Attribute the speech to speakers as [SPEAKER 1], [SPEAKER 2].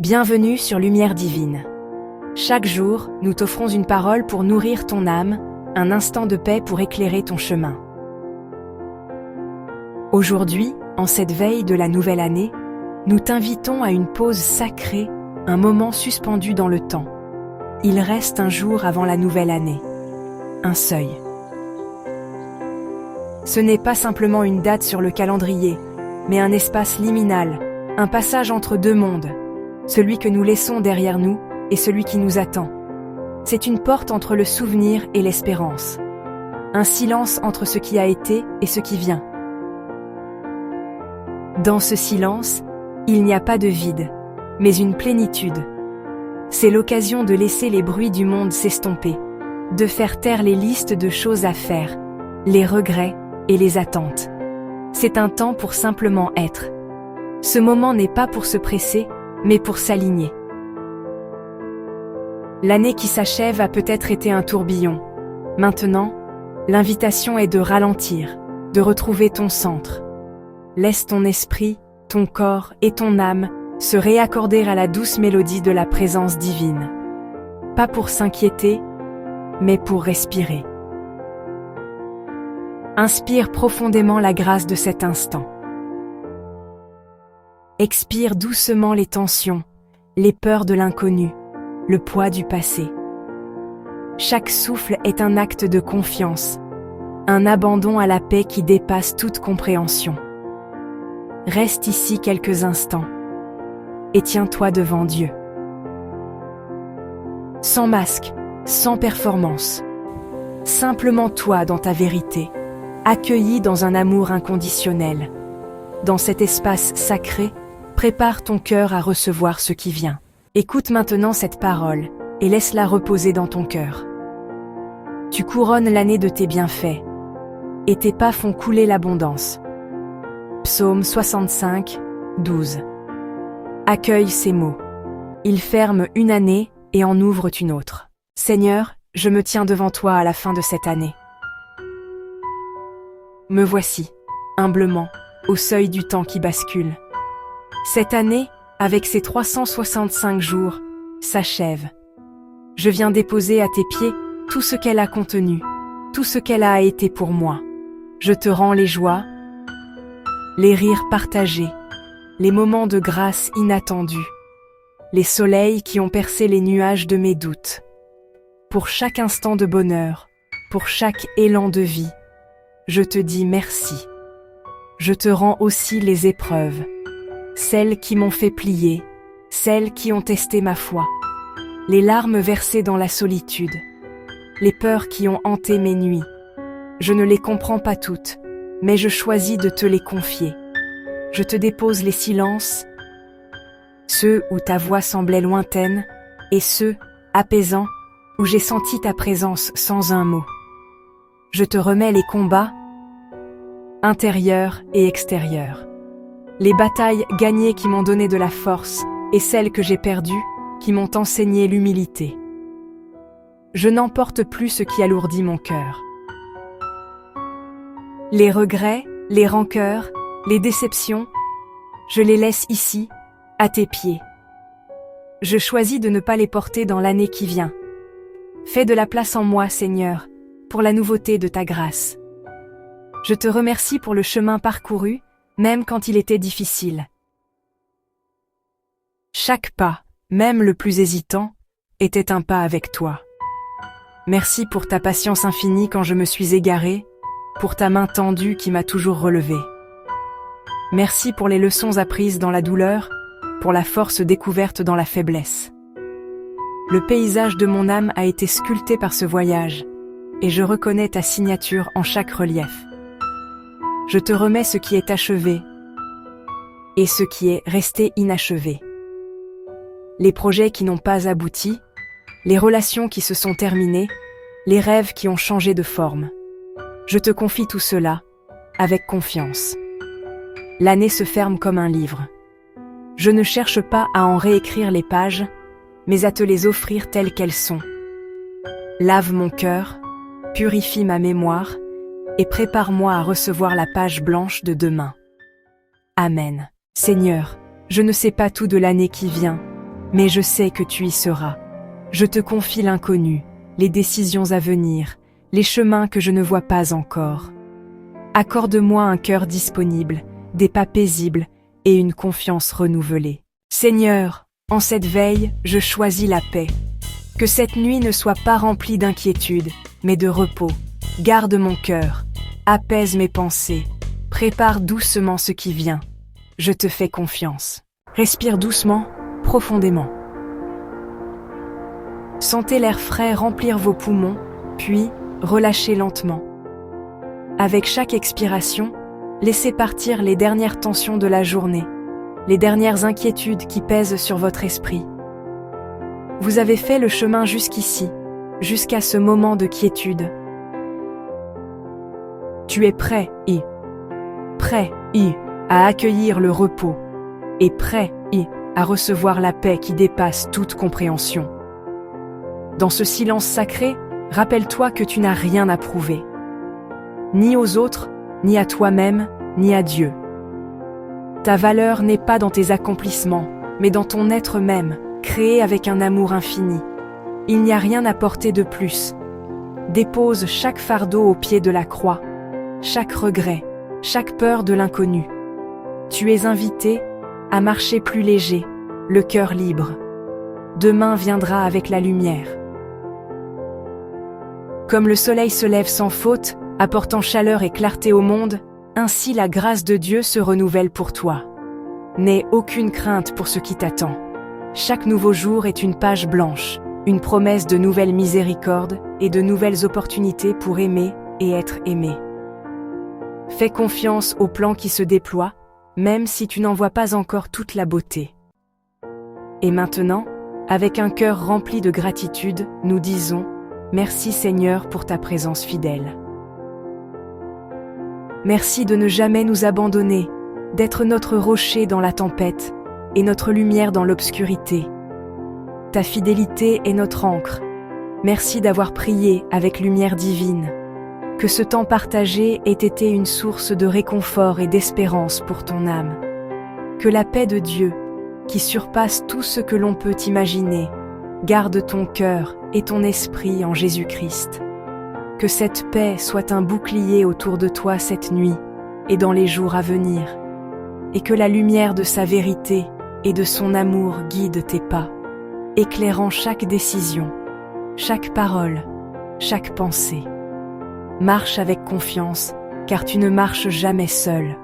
[SPEAKER 1] Bienvenue sur Lumière Divine. Chaque jour, nous t'offrons une parole pour nourrir ton âme, un instant de paix pour éclairer ton chemin. Aujourd'hui, en cette veille de la nouvelle année, nous t'invitons à une pause sacrée, un moment suspendu dans le temps. Il reste un jour avant la nouvelle année. Un seuil. Ce n'est pas simplement une date sur le calendrier, mais un espace liminal, un passage entre deux mondes. Celui que nous laissons derrière nous et celui qui nous attend. C'est une porte entre le souvenir et l'espérance. Un silence entre ce qui a été et ce qui vient. Dans ce silence, il n'y a pas de vide, mais une plénitude. C'est l'occasion de laisser les bruits du monde s'estomper, de faire taire les listes de choses à faire, les regrets et les attentes. C'est un temps pour simplement être. Ce moment n'est pas pour se presser, mais pour s'aligner. L'année qui s'achève a peut-être été un tourbillon. Maintenant, l'invitation est de ralentir, de retrouver ton centre. Laisse ton esprit, ton corps et ton âme se réaccorder à la douce mélodie de la présence divine. Pas pour s'inquiéter, mais pour respirer. Inspire profondément la grâce de cet instant. Expire doucement les tensions, les peurs de l'inconnu, le poids du passé. Chaque souffle est un acte de confiance, un abandon à la paix qui dépasse toute compréhension. Reste ici quelques instants et tiens-toi devant Dieu. Sans masque, sans performance. Simplement toi dans ta vérité, accueilli dans un amour inconditionnel. Dans cet espace sacré, prépare ton cœur à recevoir ce qui vient. Écoute maintenant cette parole et laisse-la reposer dans ton cœur. Tu couronnes l'année de tes bienfaits et tes pas font couler l'abondance. Psaume 65, 12. Accueille ces mots. Ils ferment une année et en ouvrent une autre. Seigneur, je me tiens devant toi à la fin de cette année. Me voici, humblement, au seuil du temps qui bascule. Cette année, avec ses 365 jours, s'achève. Je viens déposer à tes pieds tout ce qu'elle a contenu, tout ce qu'elle a été pour moi. Je te rends les joies, les rires partagés, les moments de grâce inattendus, les soleils qui ont percé les nuages de mes doutes. Pour chaque instant de bonheur, pour chaque élan de vie, je te dis merci. Je te rends aussi les épreuves, celles qui m'ont fait plier, celles qui ont testé ma foi, les larmes versées dans la solitude, les peurs qui ont hanté mes nuits. Je ne les comprends pas toutes, mais je choisis de te les confier. Je te dépose les silences, ceux où ta voix semblait lointaine, et ceux, apaisants, où j'ai senti ta présence sans un mot. Je te remets les combats, intérieurs et extérieurs. Les batailles gagnées qui m'ont donné de la force et celles que j'ai perdues qui m'ont enseigné l'humilité. Je n'emporte plus ce qui alourdit mon cœur. Les regrets, les rancœurs, les déceptions, je les laisse ici, à tes pieds. Je choisis de ne pas les porter dans l'année qui vient. Fais de la place en moi, Seigneur, pour la nouveauté de ta grâce. Je te remercie pour le chemin parcouru, même quand il était difficile. Chaque pas, même le plus hésitant, était un pas avec toi. Merci pour ta patience infinie quand je me suis égarée, pour ta main tendue qui m'a toujours relevé. Merci pour les leçons apprises dans la douleur, pour la force découverte dans la faiblesse. Le paysage de mon âme a été sculpté par ce voyage, et je reconnais ta signature en chaque relief. Je te remets ce qui est achevé et ce qui est resté inachevé. Les projets qui n'ont pas abouti, les relations qui se sont terminées, les rêves qui ont changé de forme. Je te confie tout cela, avec confiance. L'année se ferme comme un livre. Je ne cherche pas à en réécrire les pages, mais à te les offrir telles qu'elles sont. Lave mon cœur, purifie ma mémoire, et prépare-moi à recevoir la page blanche de demain. Amen. Seigneur, je ne sais pas tout de l'année qui vient, mais je sais que tu y seras. Je te confie l'inconnu, les décisions à venir, les chemins que je ne vois pas encore. Accorde-moi un cœur disponible, des pas paisibles et une confiance renouvelée. Seigneur, en cette veille, je choisis la paix. Que cette nuit ne soit pas remplie d'inquiétude, mais de repos. Garde mon cœur, apaise mes pensées, prépare doucement ce qui vient. Je te fais confiance. Respire doucement, profondément. Sentez l'air frais remplir vos poumons, puis relâchez lentement. Avec chaque expiration, laissez partir les dernières tensions de la journée, les dernières inquiétudes qui pèsent sur votre esprit. Vous avez fait le chemin jusqu'ici, jusqu'à ce moment de quiétude. Tu es prêt à accueillir le repos, et prêt à recevoir la paix qui dépasse toute compréhension. Dans ce silence sacré, rappelle-toi que tu n'as rien à prouver. Ni aux autres, ni à toi-même, ni à Dieu. Ta valeur n'est pas dans tes accomplissements, mais dans ton être même, créé avec un amour infini. Il n'y a rien à porter de plus. Dépose chaque fardeau au pied de la croix, chaque regret, chaque peur de l'inconnu. Tu es invité à marcher plus léger, le cœur libre. Demain viendra avec la lumière. Comme le soleil se lève sans faute, apportant chaleur et clarté au monde, ainsi la grâce de Dieu se renouvelle pour toi. N'aie aucune crainte pour ce qui t'attend. Chaque nouveau jour est une page blanche, une promesse de nouvelles miséricordes et de nouvelles opportunités pour aimer et être aimé. Fais confiance au plan qui se déploie, même si tu n'en vois pas encore toute la beauté. Et maintenant, avec un cœur rempli de gratitude, nous disons « Merci Seigneur pour ta présence fidèle ». Merci de ne jamais nous abandonner, d'être notre rocher dans la tempête et notre lumière dans l'obscurité. Ta fidélité est notre ancre. Merci d'avoir prié avec lumière divine. Que ce temps partagé ait été une source de réconfort et d'espérance pour ton âme. Que la paix de Dieu, qui surpasse tout ce que l'on peut imaginer, garde ton cœur et ton esprit en Jésus-Christ. Que cette paix soit un bouclier autour de toi cette nuit et dans les jours à venir, et que la lumière de sa vérité et de son amour guide tes pas, éclairant chaque décision, chaque parole, chaque pensée. Marche avec confiance, car tu ne marches jamais seul.